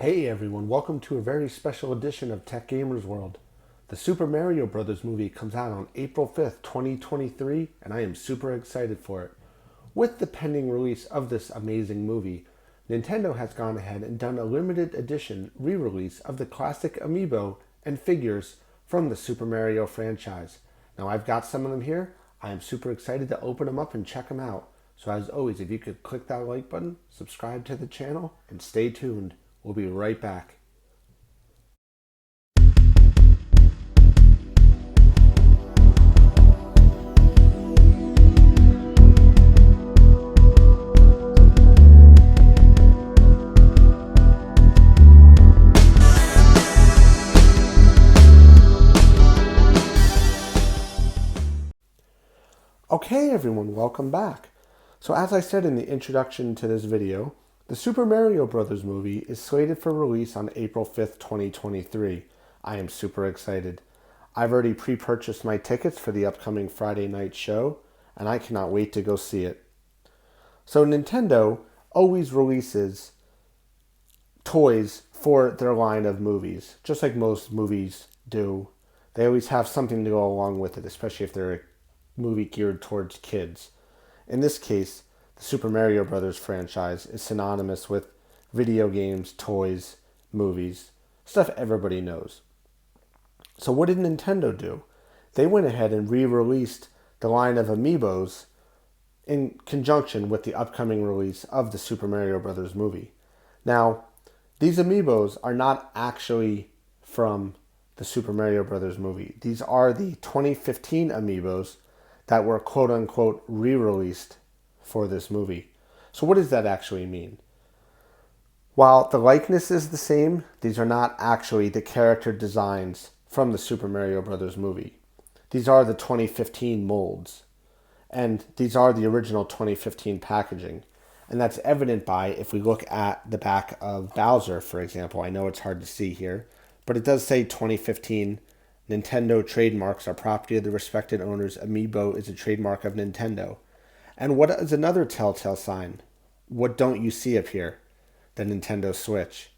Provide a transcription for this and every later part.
Hey everyone, welcome to a very special edition of Tech Gamers World. The Super Mario Bros. Movie comes out on April 5th, 2023, and I am super excited for it. With the pending release of this amazing movie, Nintendo has gone ahead and done a limited edition re-release of the classic Amiibo and figures from the Super Mario franchise. Now I've got some of them here. I am super excited to open them up and check them out. So as always, if you could click that like button, subscribe to the channel, and stay tuned. We'll be right back. Okay everyone, welcome back. So as I said in the introduction to this video, the Super Mario Bros. Movie is slated for release on April 5th, 2023. I am super excited. I've already pre-purchased my tickets for the upcoming Friday night show, and I cannot wait to go see it. So Nintendo always releases toys for their line of movies, just like most movies do. They always have something to go along with it, especially if they're a movie geared towards kids. In this case, the Super Mario Bros. Franchise is synonymous with video games, toys, movies, stuff everybody knows. So what did Nintendo do? They went ahead and re-released the line of Amiibos in conjunction with the upcoming release of the Super Mario Bros. Movie. Now, these Amiibos are not actually from the Super Mario Bros. Movie. These are the 2015 Amiibos that were quote-unquote re-released for this movie. So what does that actually mean? While the likeness is the same, these are not actually the character designs from the Super Mario Bros. Movie. These are the 2015 molds. And these are the original 2015 packaging. And that's evident by, if we look at the back of Bowser, for example. I know it's hard to see here, but it does say 2015. Nintendo trademarks are property of the respected owners. Amiibo is a trademark of Nintendo. And what is another telltale sign? What don't you see up here? The Nintendo Switch.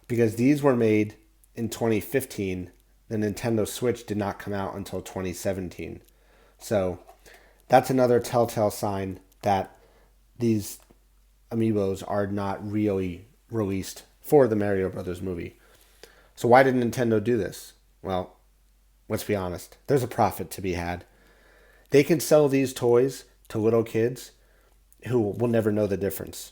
Because these were made in 2015, the Nintendo Switch did not come out until 2017. So that's another telltale sign that these Amiibos are not really released for the Mario Bros. Movie. So why did Nintendo do this? Well, let's be honest. There's a profit to be had. They can sell these toys to little kids who will never know the difference.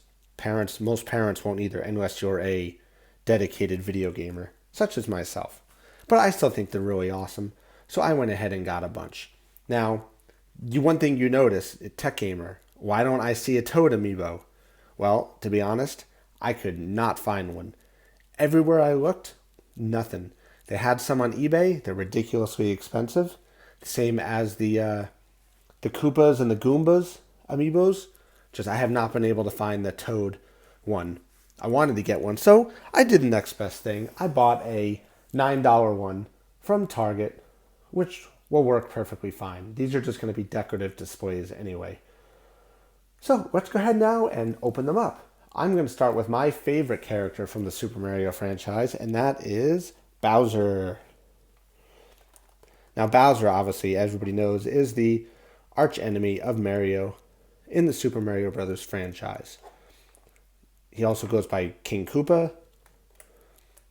Most parents won't either, unless you're a dedicated video gamer, such as myself. But I still think they're really awesome, so I went ahead and got a bunch. Now, one thing you notice, Tech Gamer, why don't I see a Toad Amiibo? Well, to be honest, I could not find one. Everywhere I looked, nothing. They had some on eBay. They're ridiculously expensive. Same as the Koopas and the Goombas Amiibos. Just I have not been able to find the Toad one. I wanted to get one, so I did the next best thing. I bought a $9 one from Target, which will work perfectly fine. These are just going to be decorative displays anyway. So let's go ahead now and open them up. I'm going to start with my favorite character from the Super Mario franchise, and that is Bowser. Now Bowser, obviously, as everybody knows, is the arch enemy of Mario in the Super Mario Bros. Franchise. He also goes by King Koopa.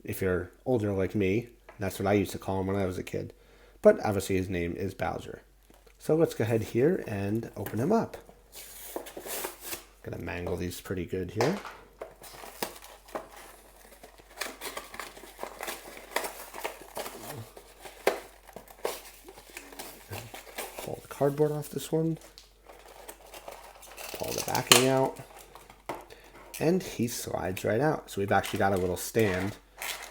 If you're older like me, that's what I used to call him when I was a kid. But obviously his name is Bowser. So let's go ahead here and open him up. Gonna mangle these pretty good here. Pull the cardboard off this one. Pull the backing out. And he slides right out. So we've actually got a little stand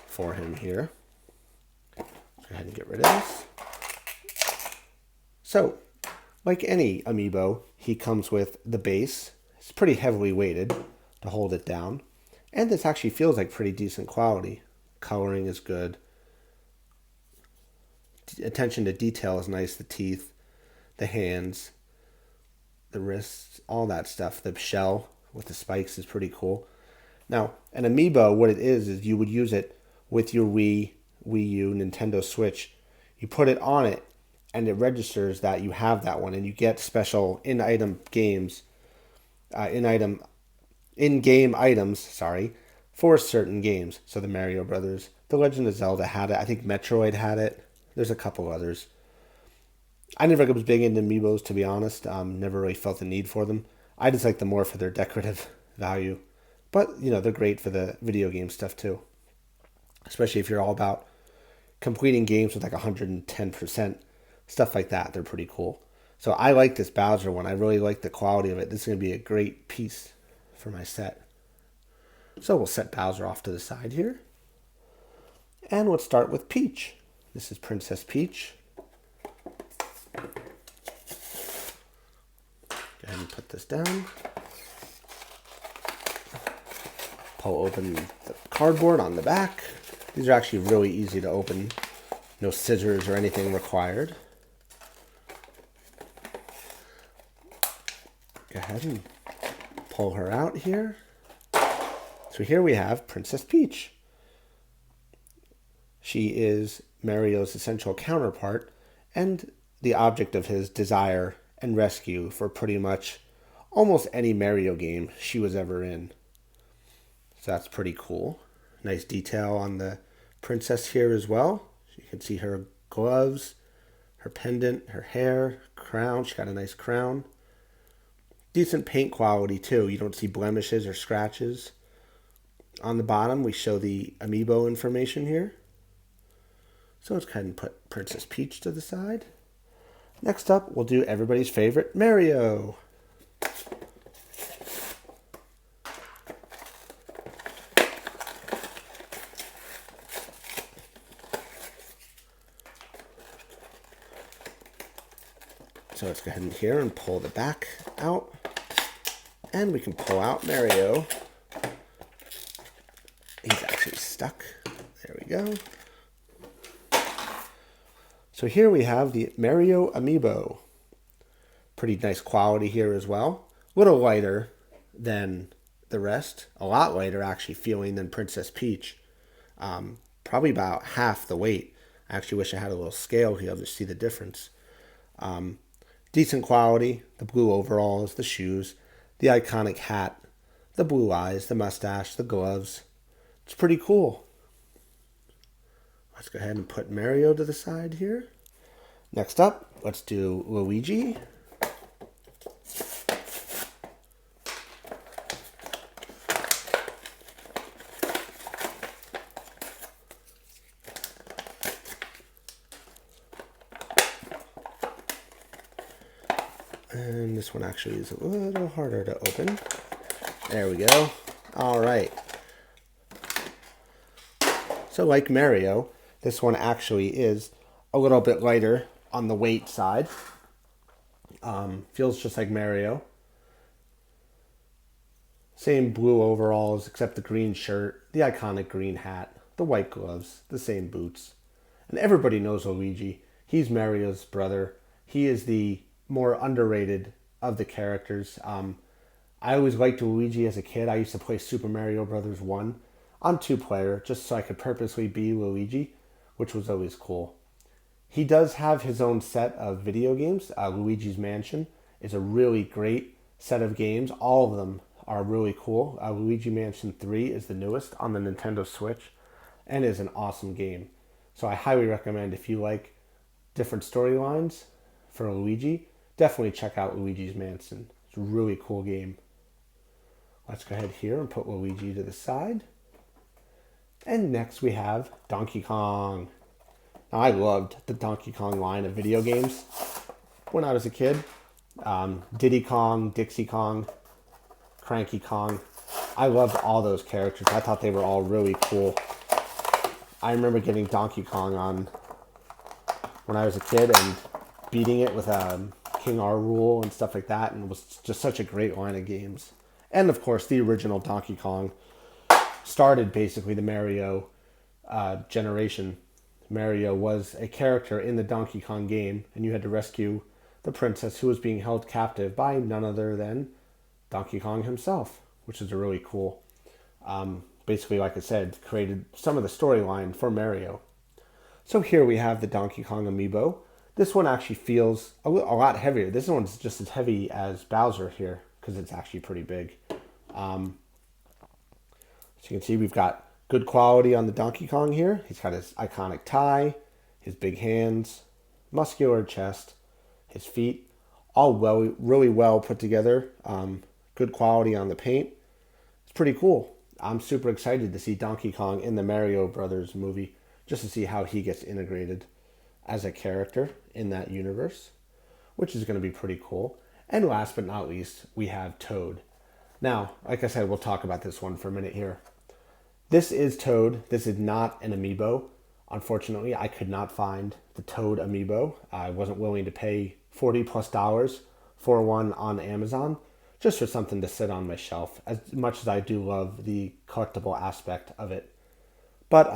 for him here. Go ahead and get rid of this. So, like any Amiibo, he comes with the base. It's pretty heavily weighted to hold it down. And this actually feels like pretty decent quality. Coloring is good. Attention to detail is nice. The teeth, the hands, the wrists, all that stuff. The shell with the spikes is pretty cool. Now, an Amiibo, what it is you would use it with your Wii, Wii U, Nintendo Switch. You put it on it, and it registers that you have that one, and you get special in-item games, in-game items, sorry, for certain games. So the Mario Brothers, The Legend of Zelda had it. I think Metroid had it. There's a couple others. I never was big into Amiibos, to be honest. Never really felt the need for them. I just like them more for their decorative value. But, they're great for the video game stuff, too. Especially if you're all about completing games with like 110%. Stuff like that. They're pretty cool. So I like this Bowser one. I really like the quality of it. This is going to be a great piece for my set. So we'll set Bowser off to the side here. And let's start with Peach. This is Princess Peach. Go ahead and put this down. Pull open the cardboard on the back. These are actually really easy to open. No scissors or anything required. Go ahead and pull her out here. So here we have Princess Peach. She is Mario's essential counterpart and the object of his desire and rescue for pretty much almost any Mario game she was ever in. So that's pretty cool. Nice detail on the princess here as well. You can see her gloves, her pendant, her hair, crown. She got a nice crown. Decent paint quality too. You don't see blemishes or scratches. On the bottom we show the Amiibo information here. So let's go ahead and put Princess Peach to the side. Next up, we'll do everybody's favorite, Mario. So let's go ahead and here and pull the back out. And we can pull out Mario. He's actually stuck. There we go. So here we have the Mario Amiibo. Pretty nice quality here as well. A little lighter than the rest. A lot lighter actually feeling than Princess Peach. Probably about half the weight. I actually wish I had a little scale here to see the difference. Decent quality. The blue overalls, the shoes, the iconic hat, the blue eyes, the mustache, the gloves. It's pretty cool. Let's go ahead and put Mario to the side here. Next up, let's do Luigi. And this one actually is a little harder to open. There we go. All right. So like Mario, this one actually is a little bit lighter on the weight side. Feels just like Mario. Same blue overalls, except the green shirt, the iconic green hat, the white gloves, the same boots. And everybody knows Luigi. He's Mario's brother. He is the more underrated of the characters. I always liked Luigi as a kid. I used to play Super Mario Brothers 1 on 2-player, just so I could purposely be Luigi, which was always cool. He does have his own set of video games. Luigi's Mansion is a really great set of games. All of them are really cool. Luigi Mansion 3 is the newest on the Nintendo Switch and is an awesome game. So I highly recommend, if you like different storylines for Luigi, definitely check out Luigi's Mansion. It's a really cool game. Let's go ahead here and put Luigi to the side. And next we have Donkey Kong. Now, I loved the Donkey Kong line of video games when I was a kid. Diddy Kong, Dixie Kong, Cranky Kong. I loved all those characters. I thought they were all really cool. I remember getting Donkey Kong on when I was a kid and beating it with King R. Rule and stuff like that, and it was just such a great line of games. And of course, the original Donkey Kong started basically the Mario generation. Mario was a character in the Donkey Kong game, and you had to rescue the princess who was being held captive by none other than Donkey Kong himself, which is really cool. Basically, like I said, created some of the storyline for Mario. So here we have the Donkey Kong Amiibo. This one actually feels a lot heavier. This one's just as heavy as Bowser here because it's actually pretty big. As you can see, we've got good quality on the Donkey Kong here. He's got his iconic tie, his big hands, muscular chest, his feet, all really well put together. Good quality on the paint. It's pretty cool. I'm super excited to see Donkey Kong in the Mario Brothers movie, just to see how he gets integrated as a character in that universe, which is going to be pretty cool. And last but not least, we have Toad. Now, like I said, we'll talk about this one for a minute here. This is Toad. This is not an Amiibo. Unfortunately, I could not find the Toad Amiibo. I wasn't willing to pay $40+ for one on Amazon, just for something to sit on my shelf, as much as I do love the collectible aspect of it. But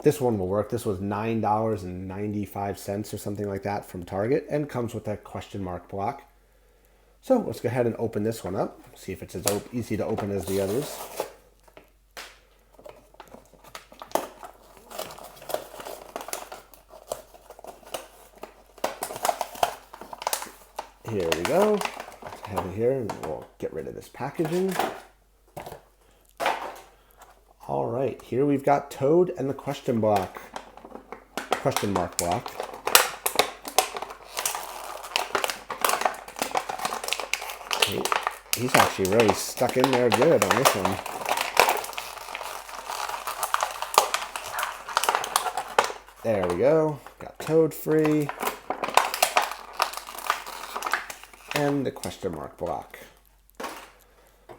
this one will work. This was $9.95 or something like that from Target, and comes with that question mark block. So let's go ahead and open this one up, see if it's as easy to open as the others. Here we go. Let's have it here, and we'll get rid of this packaging. All right, here we've got Toad and the question mark block. He's actually really stuck in there good on this one. There we go. Got Toad free. And the question mark block.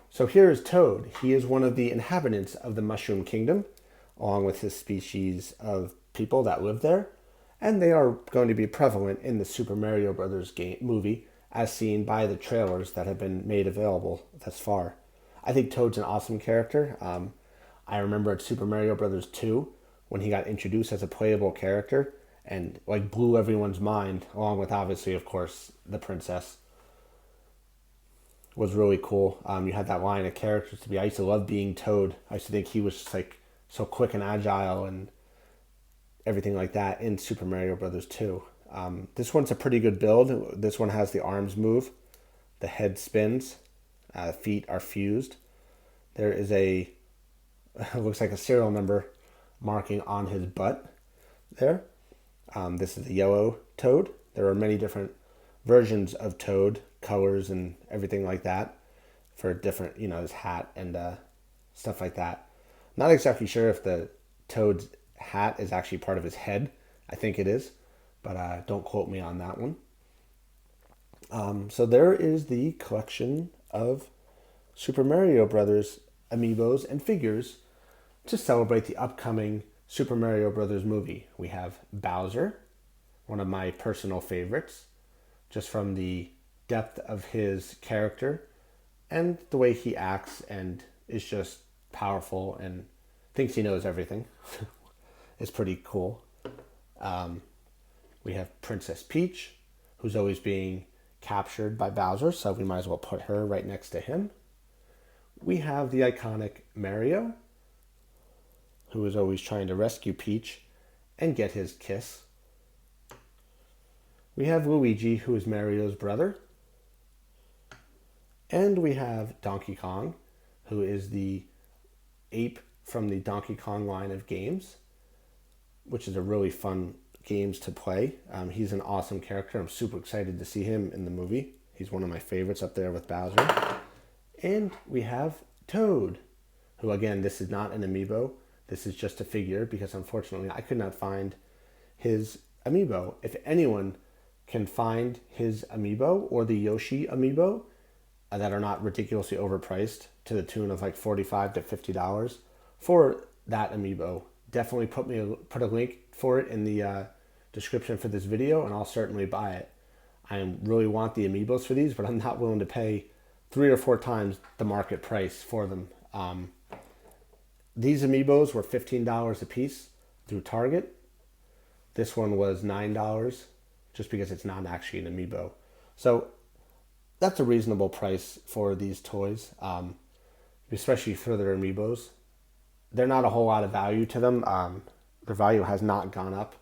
So here is Toad. He is one of the inhabitants of the Mushroom Kingdom, along with his species of people that live there. And they are going to be prevalent in the Super Mario Brothers movie, as seen by the trailers that have been made available thus far. I think Toad's an awesome character. I remember at Super Mario Brothers 2, when he got introduced as a playable character, and like blew everyone's mind, along with obviously, of course, the princess. Was really cool. You had that line of characters to be. I used to love being Toad. I used to think he was just like so quick and agile and everything like that in Super Mario Brothers 2. This one's a pretty good build. This one has the arms move, the head spins, feet are fused. There is it looks like a serial number marking on his butt there. This is a yellow Toad. There are many different versions of Toad, colors and everything like that for different, his hat and stuff like that. Not exactly sure if the Toad's hat is actually part of his head. I think it is, but don't quote me on that one. So there is the collection of Super Mario Brothers Amiibos and figures to celebrate the upcoming Super Mario Brothers movie. We have Bowser, one of my personal favorites, just from the depth of his character and the way he acts and is just powerful and thinks he knows everything. It's pretty cool. We have Princess Peach, who's always being captured by Bowser, so we might as well put her right next to him. We have the iconic Mario, who is always trying to rescue Peach and get his kiss. We have Luigi, who is Mario's brother. And we have Donkey Kong, who is the ape from the Donkey Kong line of games, which is a really fun games to play. He's an awesome character. I'm super excited to see him in the movie. He's one of my favorites up there with Bowser. And we have Toad, who again, this is not an Amiibo. This is just a figure because unfortunately I could not find his Amiibo. If anyone can find his Amiibo or the Yoshi Amiibo that are not ridiculously overpriced to the tune of like $45 to $50 for that Amiibo, definitely put a link for it in the description for this video, and I'll certainly buy it. I really want the Amiibos for these, but I'm not willing to pay 3 or 4 times the market price for them. These Amiibos were $15 a piece through Target. This one was $9 just because it's not actually an Amiibo. So that's a reasonable price for these toys, especially for their Amiibos. they're not a whole lot of value to them. Their value has not gone up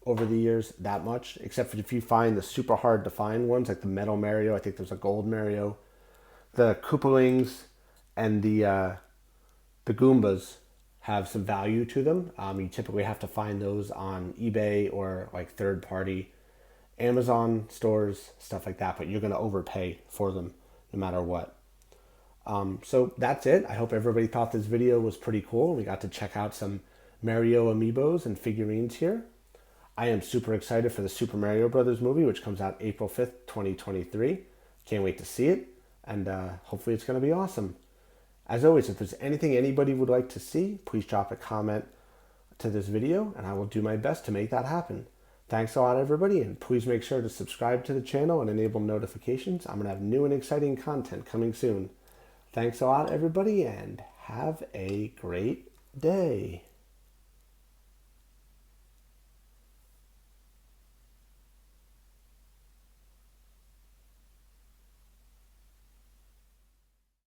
over the years that much, except for if you find the super hard to find ones like the Metal Mario. I think there's a Gold Mario. The Koopalings and the Goombas have some value to them. You typically have to find those on eBay or like third party Amazon stores, stuff like that, but you're going to overpay for them no matter what. So that's it. I hope everybody thought this video was pretty cool. We got to check out some Mario amiibos and figurines here. I am super excited for the Super Mario Brothers movie, which comes out April 5th, 2023. Can't wait to see it, and hopefully it's going to be awesome. As always, if there's anything anybody would like to see, please drop a comment to this video, and I will do my best to make that happen. Thanks a lot, everybody, and please make sure to subscribe to the channel and enable notifications. I'm going to have new and exciting content coming soon. Thanks a lot, everybody, and have a great day.